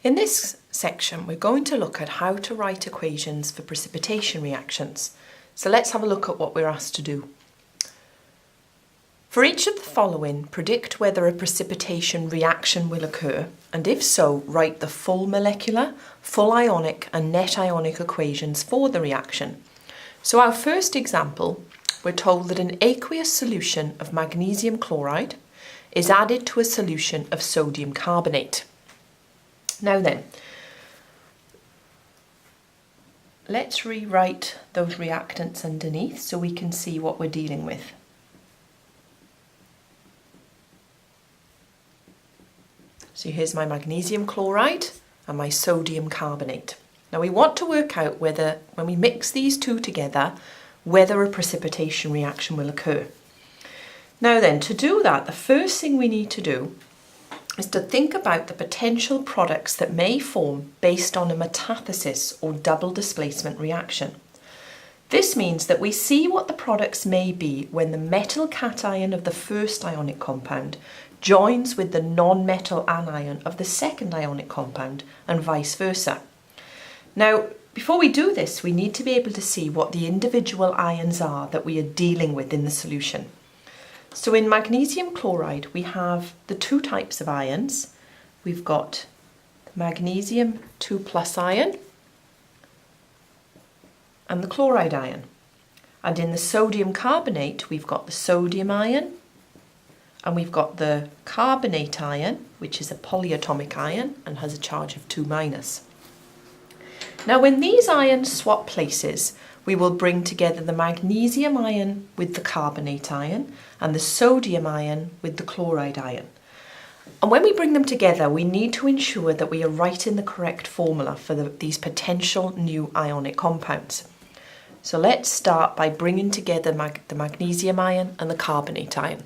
In this section, we're going to look at how to write equations for precipitation reactions. So let's have a look at what we're asked to do. For each of the following, predict whether a precipitation reaction will occur, and if so, write the full molecular, full ionic and net ionic equations for the reaction. So our first example, we're told that an aqueous solution of magnesium chloride is added to a solution of sodium carbonate. Now then, let's rewrite those reactants underneath so we can see what we're dealing with. So here's my magnesium chloride and my sodium carbonate. Now we want to work out whether, when we mix these two together, whether a precipitation reaction will occur. Now then, to do that, the first thing we need to do is to think about the potential products that may form based on a metathesis or double displacement reaction. This means that we see what the products may be when the metal cation of the first ionic compound joins with the non-metal anion of the second ionic compound and vice versa. Now, before we do this, we need to be able to see what the individual ions are that we are dealing with in the solution. So in magnesium chloride, we have the two types of ions. We've got the magnesium 2+ ion and the chloride ion. And in the sodium carbonate, we've got the sodium ion and we've got the carbonate ion, which is a polyatomic ion and has a charge of 2-. Now when these ions swap places, we will bring together the magnesium ion with the carbonate ion and the sodium ion with the chloride ion. And when we bring them together, we need to ensure that we are writing the correct formula for these potential new ionic compounds. So let's start by bringing together the magnesium ion and the carbonate ion.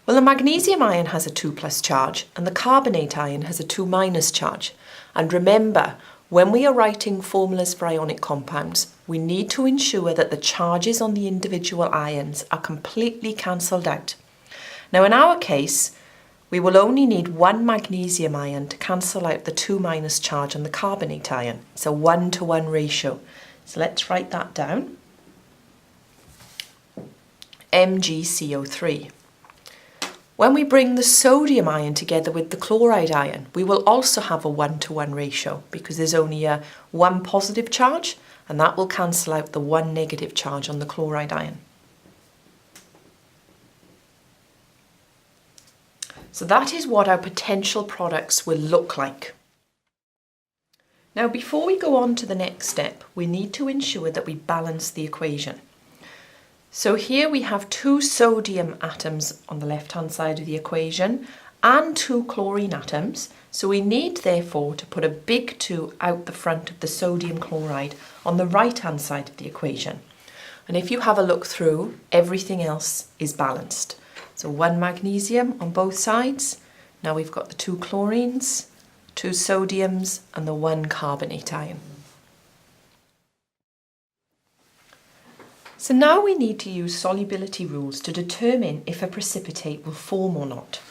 Well, the magnesium ion has a 2+ charge and the carbonate ion has a 2- charge. And remember, when we are writing formulas for ionic compounds, we need to ensure that the charges on the individual ions are completely cancelled out. Now in our case, we will only need one magnesium ion to cancel out the 2- charge on the carbonate ion. It's a 1-to-1 ratio. So let's write that down. MgCO3. When we bring the sodium ion together with the chloride ion, we will also have a 1-to-1 ratio because there's only a 1 positive charge and that will cancel out the 1 negative charge on the chloride ion. So that is what our potential products will look like. Now before we go on to the next step, we need to ensure that we balance the equation. So here we have 2 sodium atoms on the left-hand side of the equation and 2 chlorine atoms. So we need therefore to put a big 2 out the front of the sodium chloride on the right-hand side of the equation. And if you have a look through, everything else is balanced. So 1 magnesium on both sides. Now we've got the 2 chlorines, 2 sodiums and the 1 carbonate ion. So now we need to use solubility rules to determine if a precipitate will form or not.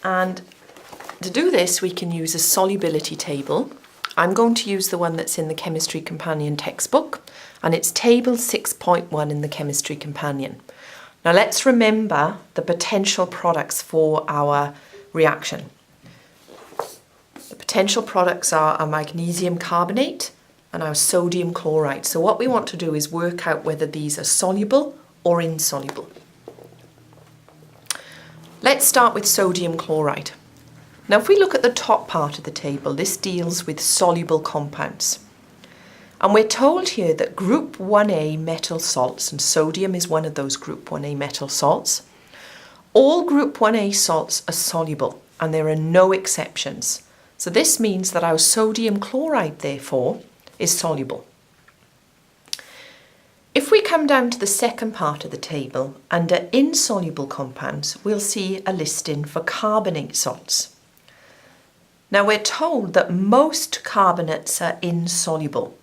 And to do this, we can use a solubility table. I'm going to use the one that's in the Chemistry Companion textbook, and it's table 6.1 in the Chemistry Companion. Now let's remember the potential products for our reaction. The potential products are our magnesium carbonate and our sodium chloride. So what we want to do is work out whether these are soluble or insoluble. Let's start with sodium chloride. Now if we look at the top part of the table, this deals with soluble compounds. And we're told here that group 1A metal salts, and sodium is one of those group 1A metal salts, all group 1A salts are soluble and there are no exceptions. So this means that our sodium chloride therefore is soluble. If we come down to the second part of the table, under insoluble compounds, we'll see a listing for carbonate salts. Now we're told that most carbonates are insoluble.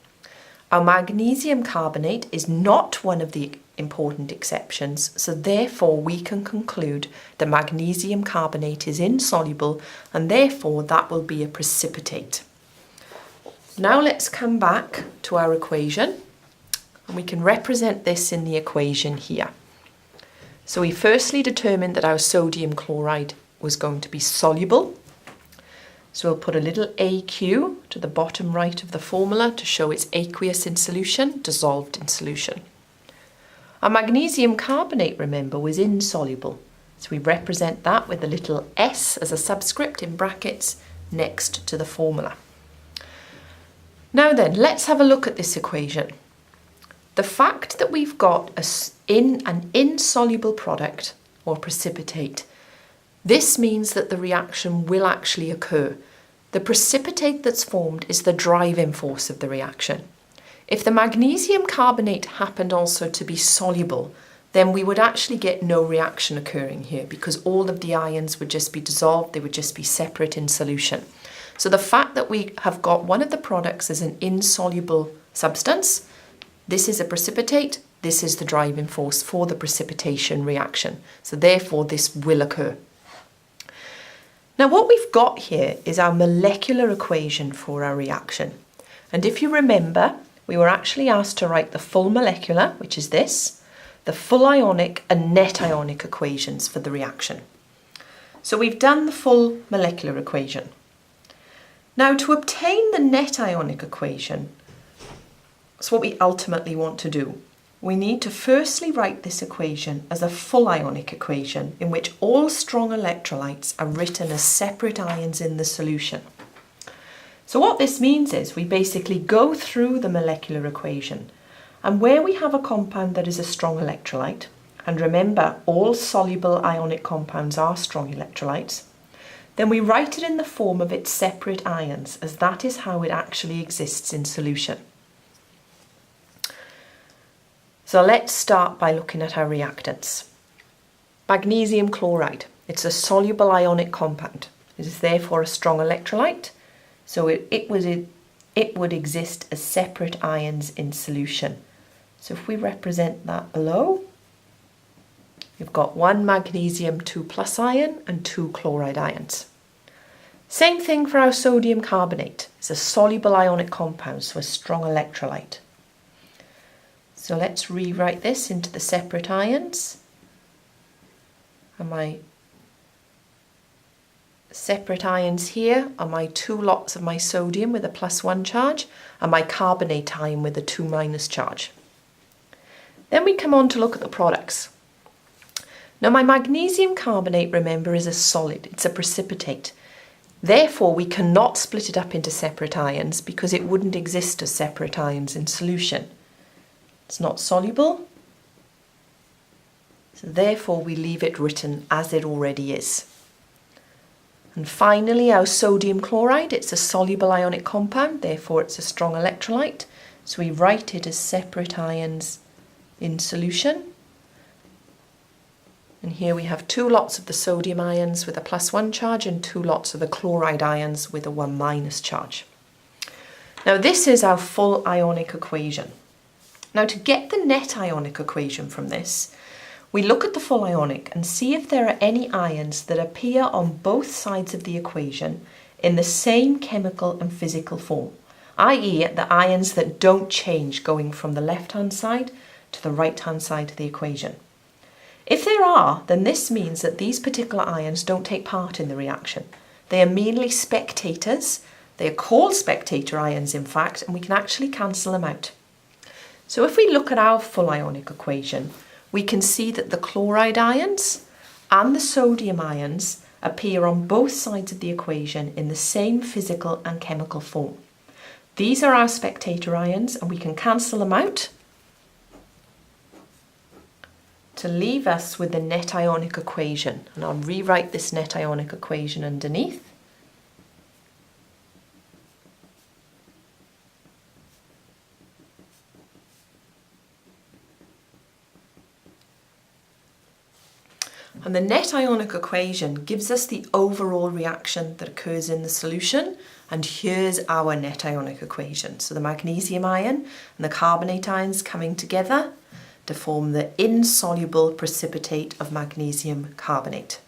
Our magnesium carbonate is not one of the important exceptions, so therefore we can conclude the magnesium carbonate is insoluble, and therefore that will be a precipitate. Now let's come back to our equation, and we can represent this in the equation here. So we firstly determined that our sodium chloride was going to be soluble. So we'll put a little AQ to the bottom right of the formula to show it's aqueous in solution, dissolved in solution. Our magnesium carbonate, remember, was insoluble. So we represent that with a little S as a subscript in brackets next to the formula. Now then, let's have a look at this equation. The fact that we've got an insoluble product or precipitate, this means that the reaction will actually occur. The precipitate that's formed is the driving force of the reaction. If the magnesium carbonate happened also to be soluble, then we would actually get no reaction occurring here because all of the ions would just be dissolved, they would just be separate in solution. So the fact that we have got one of the products as an insoluble substance, this is a precipitate, this is the driving force for the precipitation reaction. So therefore this will occur. Now what we've got here is our molecular equation for our reaction. And if you remember, we were actually asked to write the full molecular, which is this, the full ionic and net ionic equations for the reaction. So we've done the full molecular equation. Now to obtain the net ionic equation, that's what we ultimately want to do. We need to firstly write this equation as a full ionic equation in which all strong electrolytes are written as separate ions in the solution. So what this means is we basically go through the molecular equation, and where we have a compound that is a strong electrolyte, and remember all soluble ionic compounds are strong electrolytes, then we write it in the form of its separate ions, as that is how it actually exists in solution. So let's start by looking at our reactants. Magnesium chloride, it's a soluble ionic compound. It is therefore a strong electrolyte, so it would exist as separate ions in solution. So if we represent that below, we've got one magnesium 2+ ion and 2 chloride ions. Same thing for our sodium carbonate. It's a soluble ionic compound, so a strong electrolyte. So let's rewrite this into the separate ions. And my separate ions here are my 2 lots of my sodium with a +1 charge and my carbonate ion with a 2- charge. Then we come on to look at the products. Now my magnesium carbonate, remember, is a solid, it's a precipitate. Therefore we cannot split it up into separate ions because it wouldn't exist as separate ions in solution. It's not soluble, so therefore we leave it written as it already is. And finally our sodium chloride, it's a soluble ionic compound, therefore it's a strong electrolyte, so we write it as separate ions in solution. And here we have 2 lots of the sodium ions with a +1 charge and 2 lots of the chloride ions with a 1- charge. Now this is our full ionic equation. Now to get the net ionic equation from this, we look at the full ionic and see if there are any ions that appear on both sides of the equation in the same chemical and physical form, i.e. the ions that don't change going from the left-hand side to the right-hand side of the equation. If there are, then this means that these particular ions don't take part in the reaction. They are merely spectators. They are called spectator ions, in fact, and we can actually cancel them out. So if we look at our full ionic equation, we can see that the chloride ions and the sodium ions appear on both sides of the equation in the same physical and chemical form. These are our spectator ions, and we can cancel them out to leave us with the net ionic equation. And I'll rewrite this net ionic equation underneath. And the net ionic equation gives us the overall reaction that occurs in the solution, and here's our net ionic equation. So the magnesium ion and the carbonate ions coming together, to form the insoluble precipitate of magnesium carbonate.